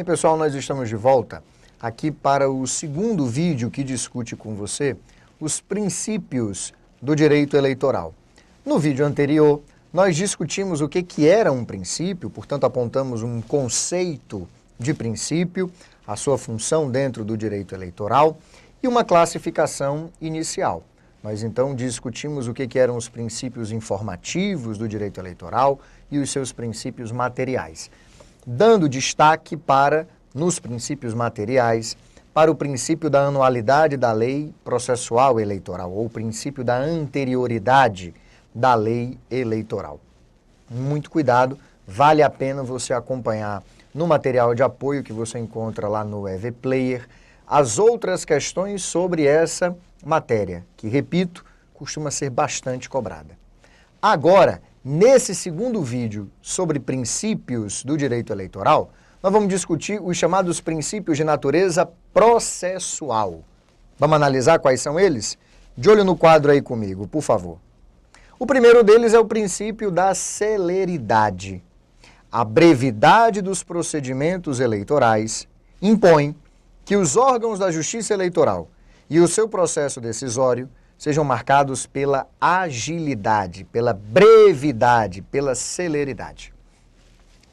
Bem, pessoal, nós estamos de volta aqui para o segundo vídeo que discute com você os princípios do direito eleitoral. No vídeo anterior, nós discutimos o que era um princípio, portanto, apontamos um conceito de princípio, a sua função dentro do direito eleitoral e uma classificação inicial. Nós, então, discutimos o que eram os princípios informativos do direito eleitoral e os seus princípios materiais, dando destaque para, nos princípios materiais, para o princípio da anualidade da lei processual eleitoral, ou o princípio da anterioridade da lei eleitoral. Muito cuidado, vale a pena você acompanhar no material de apoio que você encontra lá no EV Player as outras questões sobre essa matéria, que, repito, costuma ser bastante cobrada. Agora, nesse segundo vídeo sobre princípios do direito eleitoral, nós vamos discutir os chamados princípios de natureza processual. Vamos analisar quais são eles? De olho no quadro aí comigo, por favor. O primeiro deles é o princípio da celeridade. A brevidade dos procedimentos eleitorais impõe que os órgãos da Justiça Eleitoral e o seu processo decisório sejam marcados pela agilidade, pela brevidade, pela celeridade.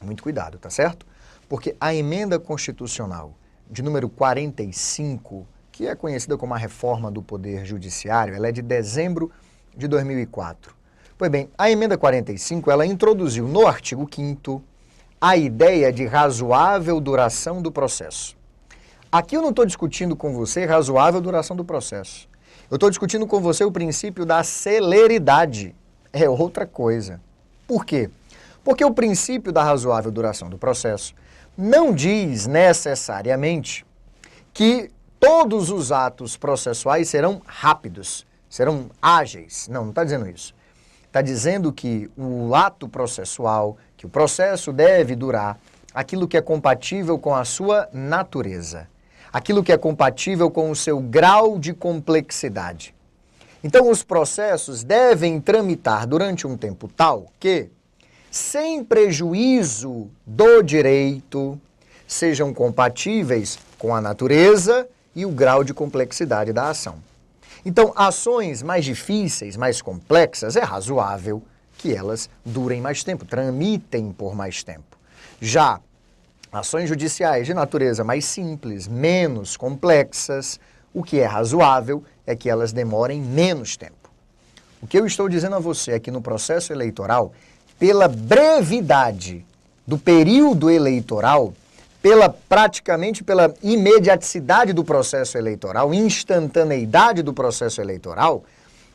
Muito cuidado, tá certo? Porque a emenda constitucional de número 45, que é conhecida como a reforma do Poder Judiciário, ela é de dezembro de 2004. Pois bem, a emenda 45, ela introduziu no artigo 5º a ideia de razoável duração do processo. Aqui eu não estou discutindo com você razoável duração do processo. Eu estou discutindo com você o princípio da celeridade. É outra coisa. Por quê? Porque o princípio da razoável duração do processo não diz necessariamente que todos os atos processuais serão rápidos, serão ágeis. Não está dizendo isso. Está dizendo que o ato processual, que o processo deve durar aquilo que é compatível com a sua natureza, aquilo que é compatível com o seu grau de complexidade. Então, os processos devem tramitar durante um tempo tal que, sem prejuízo do direito, sejam compatíveis com a natureza e o grau de complexidade da ação. Então, ações mais difíceis, mais complexas, é razoável que elas durem mais tempo, tramitem por mais tempo. Já ações judiciais de natureza mais simples, menos complexas, o que é razoável é que elas demorem menos tempo. O que eu estou dizendo a você é que no processo eleitoral, pela brevidade do período eleitoral, praticamente pela imediaticidade do processo eleitoral, instantaneidade do processo eleitoral,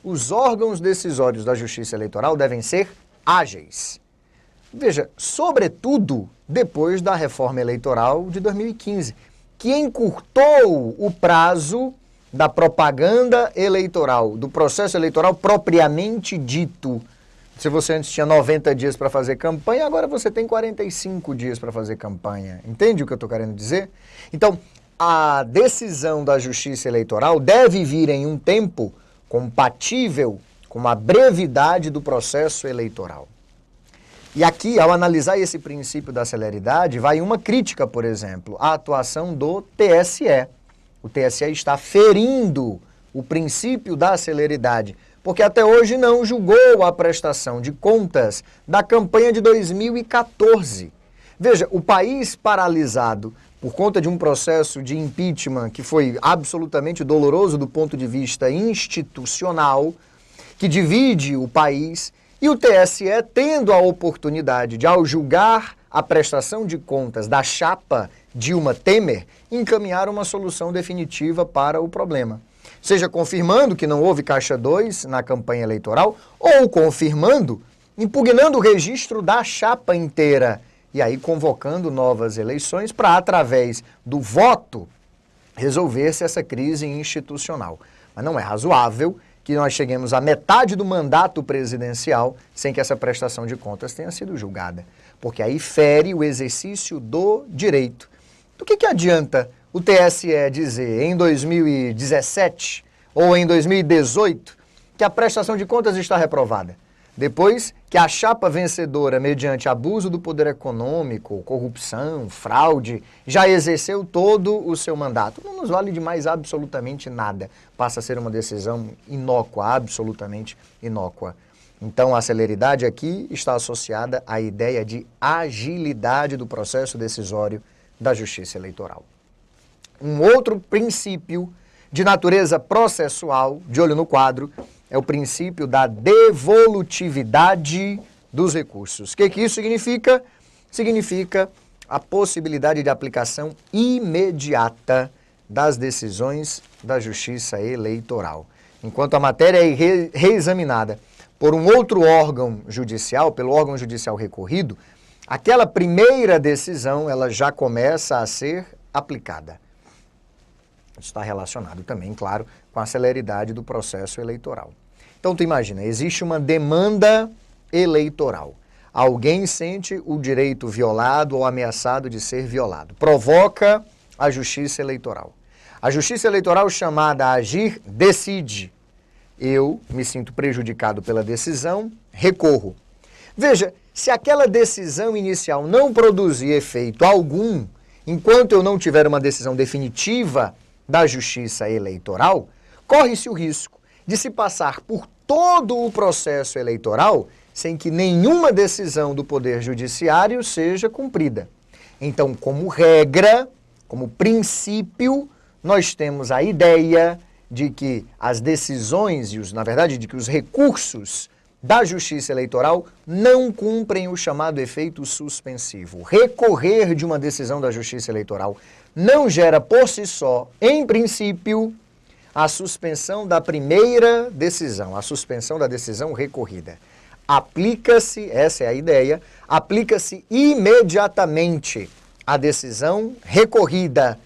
os órgãos decisórios da Justiça Eleitoral devem ser ágeis. Veja, sobretudo depois da reforma eleitoral de 2015, que encurtou o prazo da propaganda eleitoral, do processo eleitoral propriamente dito. Se você antes tinha 90 dias para fazer campanha, agora você tem 45 dias para fazer campanha. Entende o que eu estou querendo dizer? Então, a decisão da Justiça Eleitoral deve vir em um tempo compatível com a brevidade do processo eleitoral. E aqui, ao analisar esse princípio da celeridade, vai uma crítica, por exemplo, à atuação do TSE. O TSE está ferindo o princípio da celeridade, porque até hoje não julgou a prestação de contas da campanha de 2014. Veja, o país paralisado por conta de um processo de impeachment que foi absolutamente doloroso do ponto de vista institucional, que divide o país, e o TSE tendo a oportunidade de, ao julgar a prestação de contas da chapa Dilma Temer, encaminhar uma solução definitiva para o problema. Seja confirmando que não houve caixa 2 na campanha eleitoral, ou confirmando, impugnando o registro da chapa inteira, e aí convocando novas eleições para, através do voto, resolver-se essa crise institucional. Mas não é razoável que nós cheguemos à metade do mandato presidencial sem que essa prestação de contas tenha sido julgada, porque aí fere o exercício do direito. Do que adianta o TSE dizer em 2017 ou em 2018 que a prestação de contas está reprovada? Depois que a chapa vencedora, mediante abuso do poder econômico, corrupção, fraude, já exerceu todo o seu mandato. Não nos vale de mais absolutamente nada. Passa a ser uma decisão inócua, absolutamente inócua. Então, a celeridade aqui está associada à ideia de agilidade do processo decisório da Justiça Eleitoral. Um outro princípio de natureza processual, de olho no quadro, é o princípio da devolutividade dos recursos. O que isso significa? Significa a possibilidade de aplicação imediata das decisões da Justiça Eleitoral. Enquanto a matéria é reexaminada por um outro órgão judicial, pelo órgão judicial recorrido, aquela primeira decisão ela já começa a ser aplicada. Isso está relacionado também, claro, com a celeridade do processo eleitoral. Então, tu imagina, existe uma demanda eleitoral. Alguém sente o direito violado ou ameaçado de ser violado. Provoca a Justiça Eleitoral. A Justiça Eleitoral, chamada a agir, decide. Eu me sinto prejudicado pela decisão, recorro. Veja, se aquela decisão inicial não produzir efeito algum, enquanto eu não tiver uma decisão definitiva da Justiça Eleitoral, corre-se o risco de se passar por todo o processo eleitoral sem que nenhuma decisão do Poder Judiciário seja cumprida. Então, como regra, como princípio, nós temos a ideia de que as decisões, na verdade, de que os recursos da Justiça Eleitoral não cumprem o chamado efeito suspensivo. Recorrer de uma decisão da Justiça Eleitoral não gera por si só, em princípio, a suspensão da primeira decisão, a suspensão da decisão recorrida. Aplica-se, essa é a ideia, aplica-se imediatamente a decisão recorrida,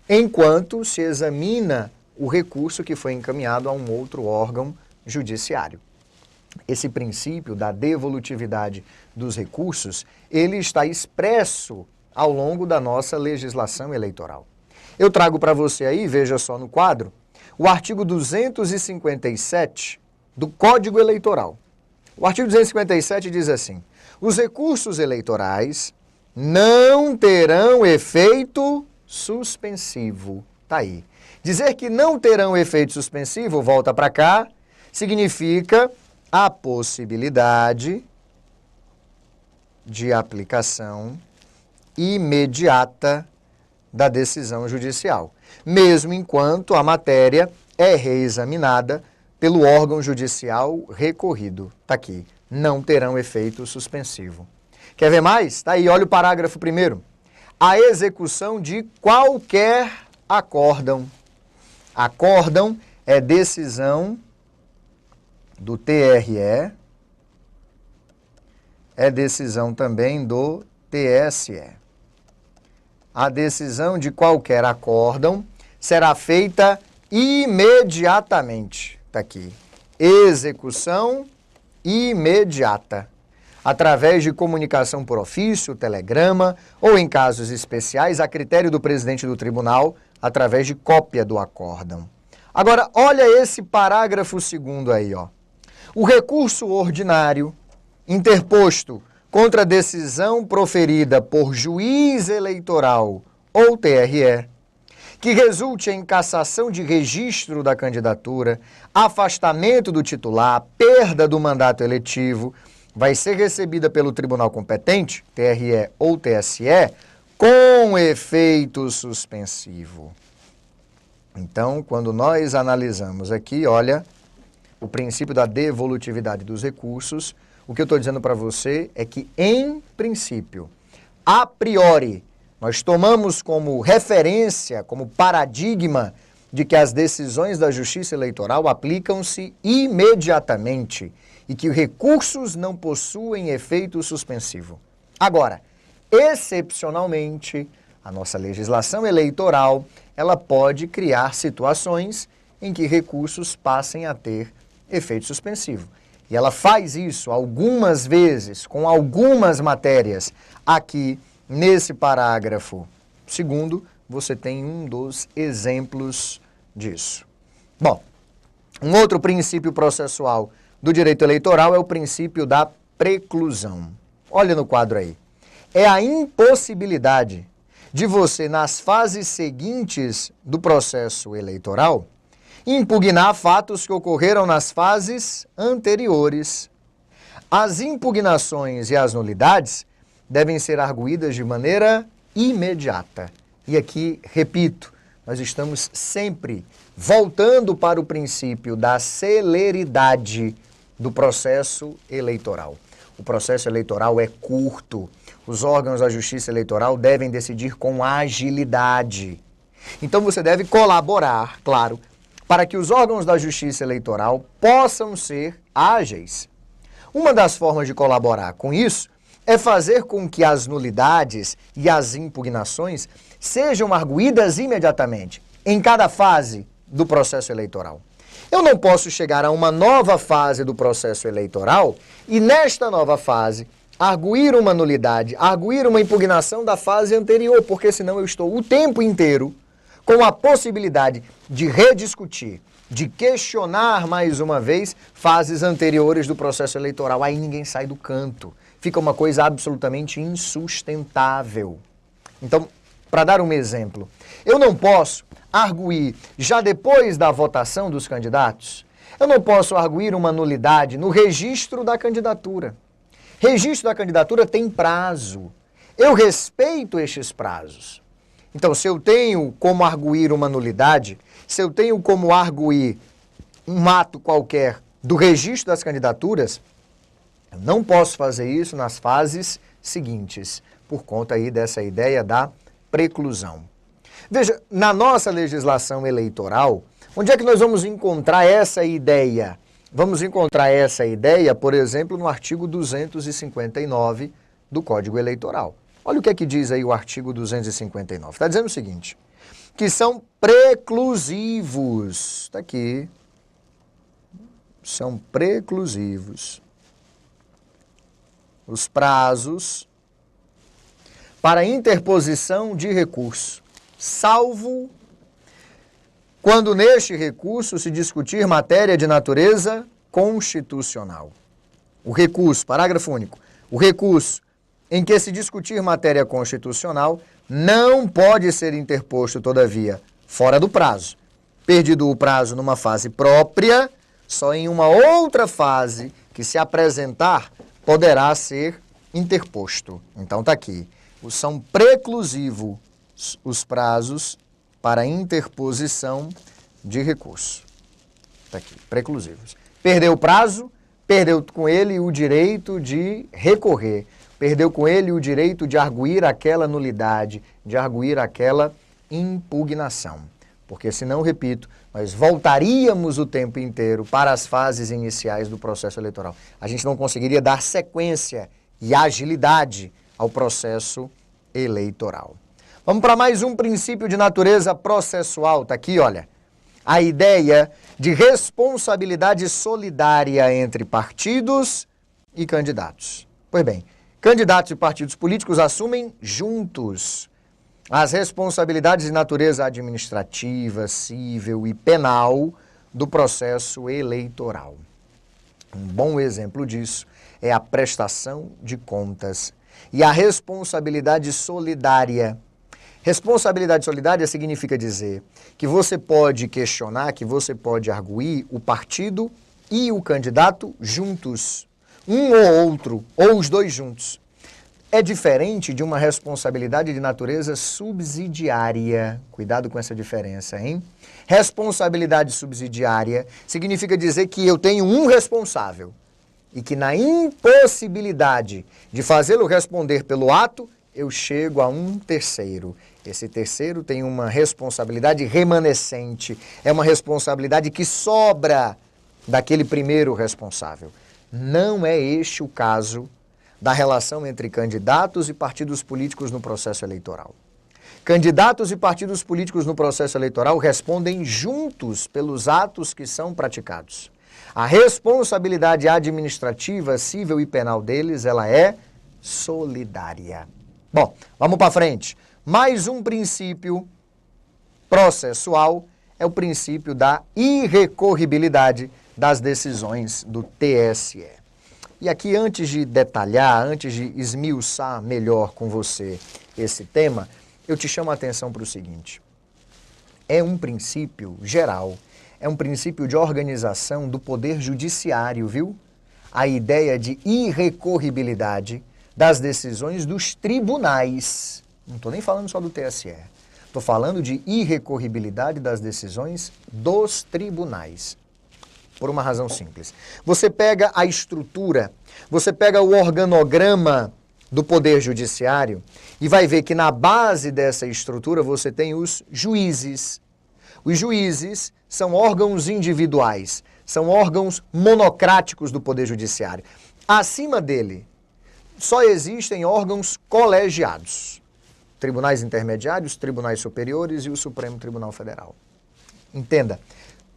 enquanto se examina o recurso que foi encaminhado a um outro órgão judiciário. Esse princípio da devolutividade dos recursos, ele está expresso ao longo da nossa legislação eleitoral. Eu trago para você aí, veja só no quadro, o artigo 257 do Código Eleitoral. O artigo 257 diz assim: os recursos eleitorais não terão efeito suspensivo. Tá aí. Dizer que não terão efeito suspensivo, volta para cá, significa a possibilidade de aplicação imediata da decisão judicial, mesmo enquanto a matéria é reexaminada pelo órgão judicial recorrido. Está aqui, não terão efeito suspensivo. Quer ver mais? Está aí, olha o parágrafo 1º. A execução de qualquer acórdão. Acórdão é decisão do TRE, é decisão também do TSE. A decisão de qualquer acórdão será feita imediatamente. Está aqui. Execução imediata. Através de comunicação por ofício, telegrama ou, em casos especiais, a critério do presidente do tribunal, através de cópia do acórdão. Agora, olha esse parágrafo 2º aí, ó. O recurso ordinário interposto contra a decisão proferida por juiz eleitoral ou TRE, que resulte em cassação de registro da candidatura, afastamento do titular, perda do mandato eletivo, vai ser recebida pelo tribunal competente, TRE ou TSE, com efeito suspensivo. Então, quando nós analisamos aqui, olha, o princípio da devolutividade dos recursos, o que eu estou dizendo para você é que, em princípio, a priori, nós tomamos como referência, como paradigma, de que as decisões da Justiça Eleitoral aplicam-se imediatamente e que recursos não possuem efeito suspensivo. Agora, excepcionalmente, a nossa legislação eleitoral, ela pode criar situações em que recursos passem a ter efeito suspensivo. E ela faz isso algumas vezes, com algumas matérias. Aqui, nesse parágrafo 2º, você tem um dos exemplos disso. Bom, um outro princípio processual do direito eleitoral é o princípio da preclusão. Olha no quadro aí. É a impossibilidade de você, nas fases seguintes do processo eleitoral, impugnar fatos que ocorreram nas fases anteriores. As impugnações e as nulidades devem ser arguídas de maneira imediata. E aqui, repito, nós estamos sempre voltando para o princípio da celeridade do processo eleitoral. O processo eleitoral é curto. Os órgãos da Justiça Eleitoral devem decidir com agilidade. Então você deve colaborar, claro, para que os órgãos da Justiça Eleitoral possam ser ágeis. Uma das formas de colaborar com isso é fazer com que as nulidades e as impugnações sejam arguídas imediatamente, em cada fase do processo eleitoral. Eu não posso chegar a uma nova fase do processo eleitoral e, nesta nova fase, arguir uma nulidade, arguir uma impugnação da fase anterior, porque senão eu estou o tempo inteiro com a possibilidade de rediscutir, de questionar mais uma vez fases anteriores do processo eleitoral. Aí ninguém sai do canto. Fica uma coisa absolutamente insustentável. Então, para dar um exemplo, eu não posso arguir já depois da votação dos candidatos, eu não posso arguir uma nulidade no registro da candidatura. Registro da candidatura tem prazo. Eu respeito estes prazos. Então, se eu tenho como arguir uma nulidade, se eu tenho como arguir um ato qualquer do registro das candidaturas, eu não posso fazer isso nas fases seguintes, por conta aí dessa ideia da preclusão. Veja, na nossa legislação eleitoral, onde é que nós vamos encontrar essa ideia? Vamos encontrar essa ideia, por exemplo, no artigo 259 do Código Eleitoral. Olha o que é que diz aí o artigo 259. Está dizendo o seguinte, que são preclusivos. Está aqui. São preclusivos os prazos para interposição de recurso, salvo quando neste recurso se discutir matéria de natureza constitucional. O recurso, parágrafo único, o recurso em que se discutir matéria constitucional não pode ser interposto, todavia, fora do prazo. Perdido o prazo numa fase própria, só em uma outra fase que se apresentar poderá ser interposto. Então está aqui. São preclusivos os prazos para interposição de recurso. Está aqui, preclusivos. Perdeu o prazo, perdeu com ele o direito de recorrer. Perdeu com ele o direito de arguir aquela nulidade, de arguir aquela impugnação. Porque senão, repito, nós voltaríamos o tempo inteiro para as fases iniciais do processo eleitoral. A gente não conseguiria dar sequência e agilidade ao processo eleitoral. Vamos para mais um princípio de natureza processual. Está aqui, olha. A ideia de responsabilidade solidária entre partidos e candidatos. Pois bem, candidatos e partidos políticos assumem juntos as responsabilidades de natureza administrativa, civil e penal do processo eleitoral. Um bom exemplo disso é a prestação de contas e a responsabilidade solidária. Responsabilidade solidária significa dizer que você pode questionar, que você pode arguir o partido e o candidato juntos, um ou outro, ou os dois juntos. É diferente de uma responsabilidade de natureza subsidiária. Cuidado com essa diferença, hein? Responsabilidade subsidiária significa dizer que eu tenho um responsável e que na impossibilidade de fazê-lo responder pelo ato, eu chego a um terceiro. Esse terceiro tem uma responsabilidade remanescente, é uma responsabilidade que sobra daquele primeiro responsável. Não é este o caso da relação entre candidatos e partidos políticos no processo eleitoral. Candidatos e partidos políticos no processo eleitoral respondem juntos pelos atos que são praticados. A responsabilidade administrativa, civil e penal deles, ela é solidária. Bom, vamos para frente. Mais um princípio processual é o princípio da irrecorribilidade das decisões do TSE. E aqui, antes de detalhar, antes de esmiuçar melhor com você esse tema, eu te chamo a atenção para o seguinte. É um princípio geral, é um princípio de organização do Poder Judiciário, viu? A ideia de irrecorribilidade das decisões dos tribunais. Não estou nem falando só do TSE. Estou falando de irrecorribilidade das decisões dos tribunais. Por uma razão simples. Você pega a estrutura, você pega o organograma do Poder Judiciário e vai ver que na base dessa estrutura você tem os juízes. Os juízes são órgãos individuais, são órgãos monocráticos do Poder Judiciário. Acima dele, só existem órgãos colegiados. Tribunais intermediários, tribunais superiores e o Supremo Tribunal Federal. Entenda.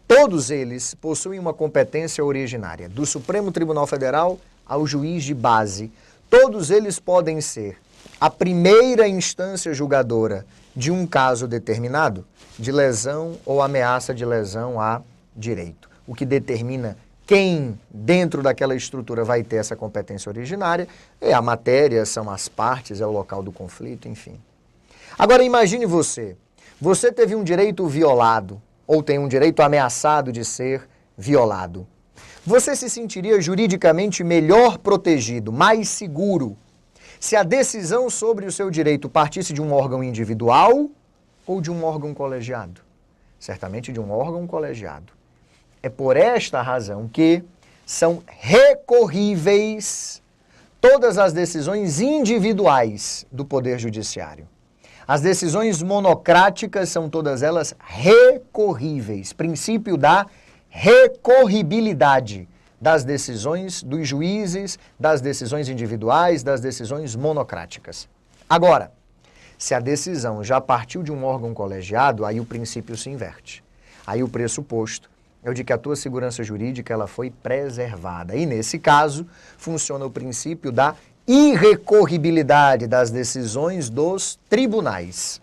Todos eles possuem uma competência originária, do Supremo Tribunal Federal ao juiz de base. Todos eles podem ser a primeira instância julgadora de um caso determinado de lesão ou ameaça de lesão a direito. O que determina quem dentro daquela estrutura vai ter essa competência originária é a matéria, são as partes, é o local do conflito, enfim. Agora imagine você teve um direito violado, ou tem um direito ameaçado de ser violado. Você se sentiria juridicamente melhor protegido, mais seguro, se a decisão sobre o seu direito partisse de um órgão individual ou de um órgão colegiado? Certamente de um órgão colegiado. É por esta razão que são recorríveis todas as decisões individuais do Poder Judiciário. As decisões monocráticas são todas elas recorríveis. Princípio da recorribilidade das decisões dos juízes, das decisões individuais, das decisões monocráticas. Agora, se a decisão já partiu de um órgão colegiado, aí o princípio se inverte. Aí o pressuposto é o de que a tua segurança jurídica ela foi preservada. E nesse caso, funciona o princípio da irrecorribilidade das decisões dos tribunais.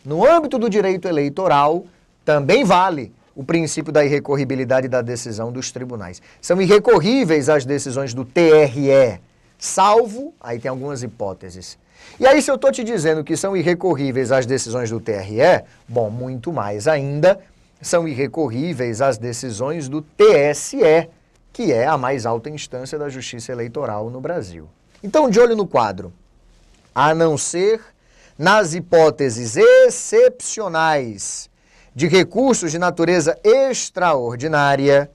No âmbito do direito eleitoral, também vale o princípio da irrecorribilidade da decisão dos tribunais. São irrecorríveis as decisões do TRE, salvo, aí tem algumas hipóteses. E aí se eu estou te dizendo que são irrecorríveis as decisões do TRE, bom, muito mais ainda, são irrecorríveis as decisões do TSE, que é a mais alta instância da justiça eleitoral no Brasil. Então, de olho no quadro, a não ser nas hipóteses excepcionais de recursos de natureza extraordinária,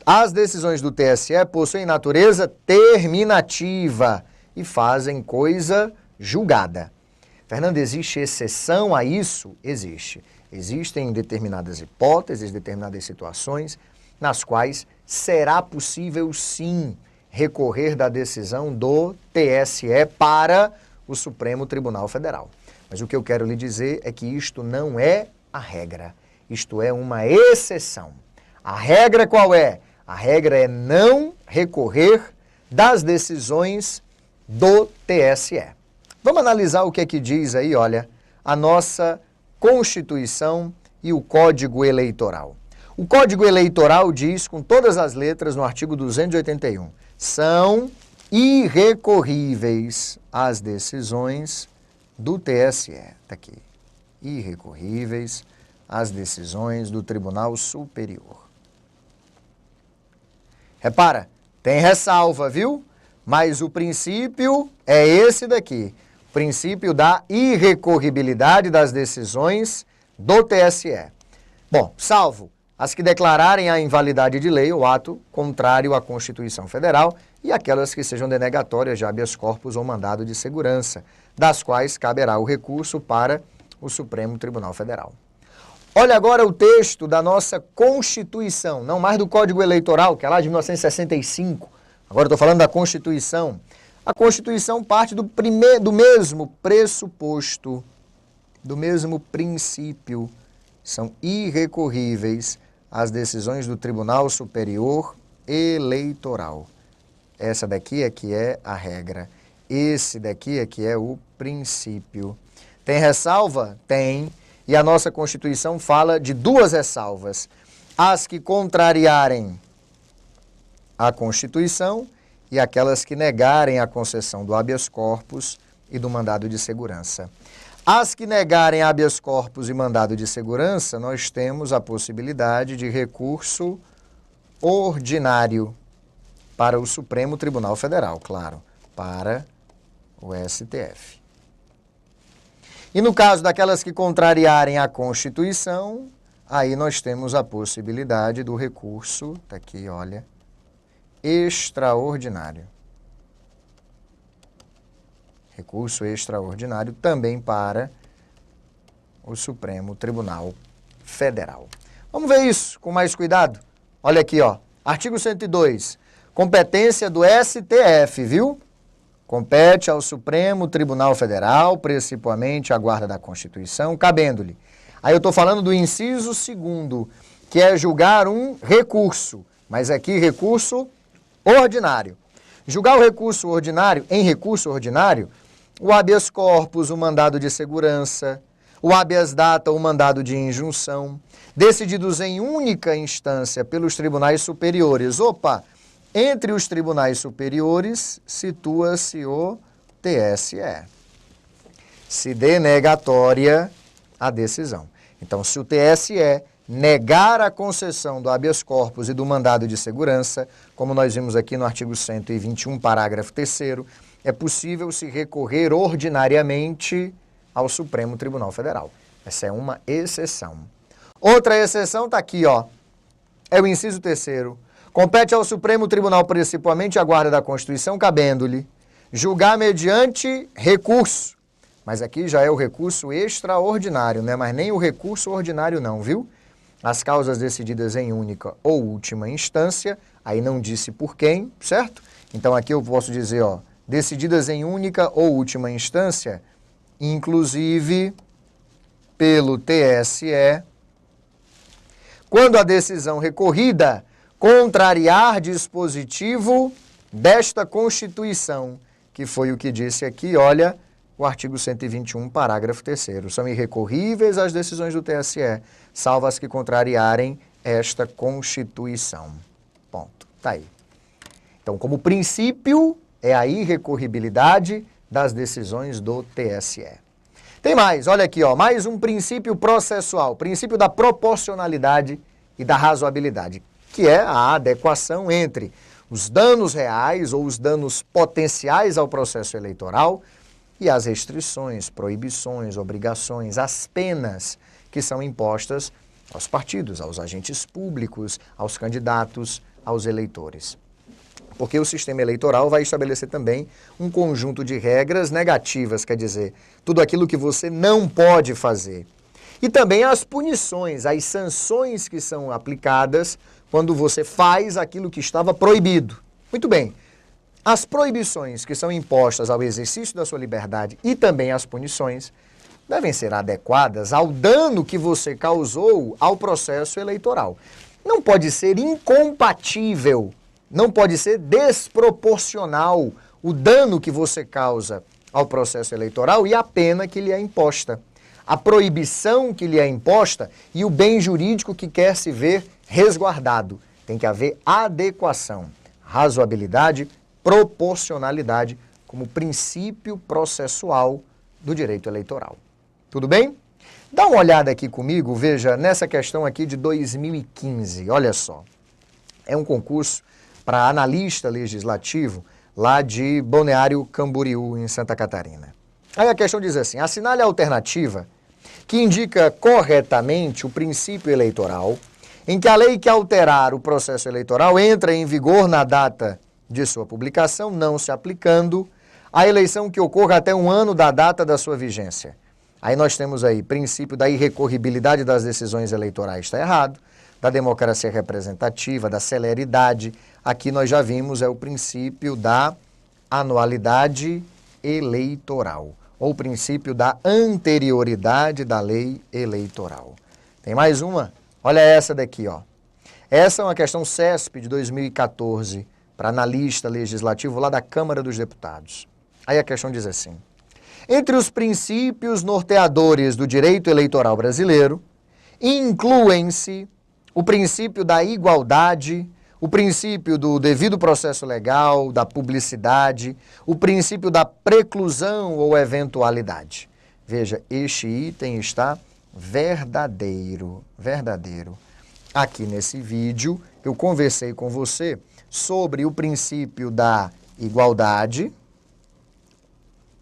as decisões do TSE possuem natureza terminativa e fazem coisa julgada. Fernando, existe exceção a isso? Existe. Existem determinadas hipóteses, determinadas situações nas quais será possível sim recorrer da decisão do TSE para o Supremo Tribunal Federal. Mas o que eu quero lhe dizer é que isto não é a regra. Isto é uma exceção. A regra qual é? A regra é não recorrer das decisões do TSE. Vamos analisar o que é que diz aí, olha, a nossa Constituição e o Código Eleitoral. O Código Eleitoral diz, com todas as letras, no artigo 281, são irrecorríveis as decisões do TSE. Está aqui. Irrecorríveis as decisões do Tribunal Superior. Repara, tem ressalva, viu? Mas o princípio é esse daqui. O princípio da irrecorribilidade das decisões do TSE. Bom, salvo as que declararem a invalidade de lei ou ato contrário à Constituição Federal e aquelas que sejam denegatórias de habeas corpus ou mandado de segurança, das quais caberá o recurso para o Supremo Tribunal Federal. Olha agora o texto da nossa Constituição, não mais do Código Eleitoral, que é lá de 1965. Agora estou falando da Constituição. A Constituição parte do mesmo pressuposto, do mesmo princípio. São irrecorríveis as decisões do Tribunal Superior Eleitoral. Essa daqui é que é a regra. Esse daqui é que é o princípio. Tem ressalva? Tem. E a nossa Constituição fala de duas ressalvas. as que contrariarem a Constituição e aquelas que negarem a concessão do habeas corpus e do mandado de segurança. As que negarem habeas corpus e mandado de segurança, nós temos a possibilidade de recurso ordinário para o Supremo Tribunal Federal, claro, para o STF. E no caso daquelas que contrariarem a Constituição, aí nós temos a possibilidade do recurso, tá aqui, olha, extraordinário. Recurso extraordinário também para o Supremo Tribunal Federal. Vamos ver isso com mais cuidado? Olha aqui, ó, artigo 102, competência do STF, viu? Compete ao Supremo Tribunal Federal, principalmente a guarda da Constituição, cabendo-lhe. Aí eu estou falando do inciso 2º, que é julgar um recurso, mas aqui recurso ordinário. Julgar o recurso ordinário, em recurso ordinário, o habeas corpus, o mandado de segurança, o habeas data, o mandado de injunção, decididos em única instância pelos tribunais superiores. Opa, entre os tribunais superiores situa-se o TSE. Se denegatória a decisão. Então, se o TSE negar a concessão do habeas corpus e do mandado de segurança, como nós vimos aqui no artigo 121, parágrafo 3º, é possível se recorrer ordinariamente ao Supremo Tribunal Federal. Essa é uma exceção. Outra exceção está aqui, ó, é o inciso 3º. Compete ao Supremo Tribunal, principalmente a guarda da Constituição, cabendo-lhe julgar mediante recurso. Mas aqui já é o recurso extraordinário, não é mais nem o recurso ordinário não, viu? As causas decididas em única ou última instância, aí não disse por quem, certo? Então aqui eu posso dizer, ó, decididas em única ou última instância, inclusive pelo TSE, quando a decisão recorrida contrariar dispositivo desta Constituição, que foi o que disse aqui, olha, o artigo 121, parágrafo 3º. São irrecorríveis as decisões do TSE, salvo as que contrariarem esta Constituição. Ponto. Tá aí. Então, como princípio, é a irrecorribilidade das decisões do TSE. Tem mais, olha aqui, ó, mais um princípio processual, princípio da proporcionalidade e da razoabilidade, que é a adequação entre os danos reais ou os danos potenciais ao processo eleitoral e as restrições, proibições, obrigações, as penas que são impostas aos partidos, aos agentes públicos, aos candidatos, aos eleitores. Porque o sistema eleitoral vai estabelecer também um conjunto de regras negativas, quer dizer, tudo aquilo que você não pode fazer. E também as punições, as sanções que são aplicadas quando você faz aquilo que estava proibido. Muito bem, as proibições que são impostas ao exercício da sua liberdade e também as punições devem ser adequadas ao dano que você causou ao processo eleitoral. Não pode ser incompatível, não pode ser desproporcional o dano que você causa ao processo eleitoral e a pena que lhe é imposta. A proibição que lhe é imposta e o bem jurídico que quer se ver resguardado. Tem que haver adequação, razoabilidade, proporcionalidade como princípio processual do direito eleitoral. Tudo bem? Dá uma olhada aqui comigo, veja, nessa questão aqui de 2015, olha só. É um concurso para analista legislativo lá de Balneário Camboriú, em Santa Catarina. Aí a questão diz assim, assinale a alternativa que indica corretamente o princípio eleitoral em que a lei que alterar o processo eleitoral entra em vigor na data de sua publicação, não se aplicando à eleição que ocorra até um ano da data da sua vigência. Aí nós temos aí princípio da irrecorribilidade das decisões eleitorais, está errado, da democracia representativa, da celeridade. Aqui nós já vimos, é o princípio da anualidade eleitoral, ou o princípio da anterioridade da lei eleitoral. Tem mais uma? Olha essa daqui, ó. Essa é uma questão CESP de 2014, para analista legislativo lá da Câmara dos Deputados. Aí a questão diz assim, entre os princípios norteadores do direito eleitoral brasileiro, incluem-se o princípio da igualdade, o princípio do devido processo legal, da publicidade, o princípio da preclusão ou eventualidade. Veja, este item está verdadeiro, verdadeiro. Aqui nesse vídeo, eu conversei com você sobre o princípio da igualdade,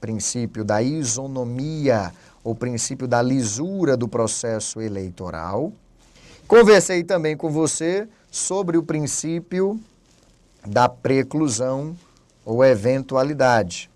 princípio da isonomia, ou princípio da lisura do processo eleitoral. Conversei também com você sobre o princípio da preclusão ou eventualidade.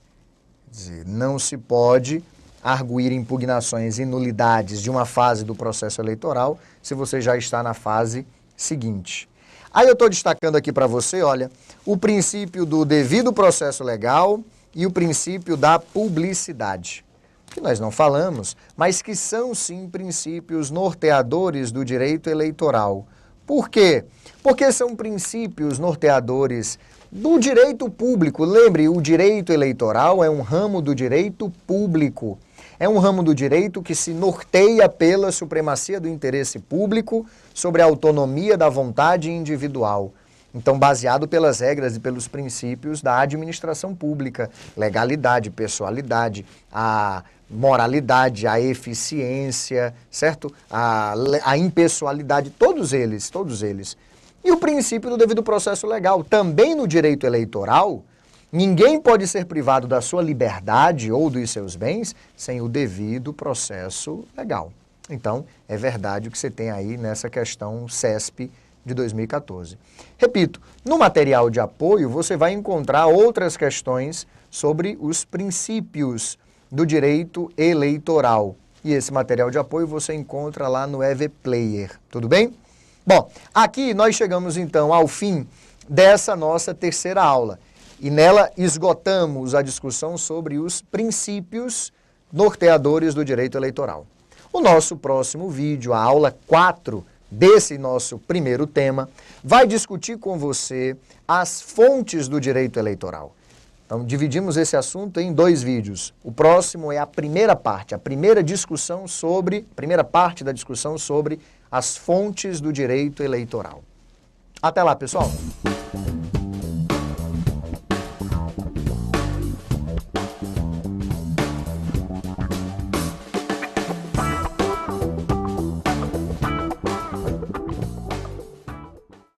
Quer dizer, não se pode arguir impugnações e nulidades de uma fase do processo eleitoral se você já está na fase seguinte. Aí eu estou destacando aqui para você, olha, o princípio do devido processo legal e o princípio da publicidade, que nós não falamos, mas que são sim princípios norteadores do direito eleitoral. Por quê? Porque são princípios norteadores do direito público. Lembre, o direito eleitoral é um ramo do direito público. É um ramo do direito que se norteia pela supremacia do interesse público sobre a autonomia da vontade individual. Então, baseado pelas regras e pelos princípios da administração pública, legalidade, pessoalidade, a moralidade, a eficiência, certo? A impessoalidade, todos eles. E o princípio do devido processo legal. Também no direito eleitoral, ninguém pode ser privado da sua liberdade ou dos seus bens sem o devido processo legal. Então, é verdade o que você tem aí nessa questão CESP de 2014. Repito, no material de apoio você vai encontrar outras questões sobre os princípios do direito eleitoral. E esse material de apoio você encontra lá no EV Player, tudo bem? Bom, aqui nós chegamos então ao fim dessa nossa terceira aula. E nela esgotamos a discussão sobre os princípios norteadores do direito eleitoral. O nosso próximo vídeo, a aula 4 desse nosso primeiro tema, vai discutir com você as fontes do direito eleitoral. Então, dividimos esse assunto em 2 vídeos. O próximo é a primeira parte, a primeira parte da discussão sobre as fontes do direito eleitoral. Até lá, pessoal!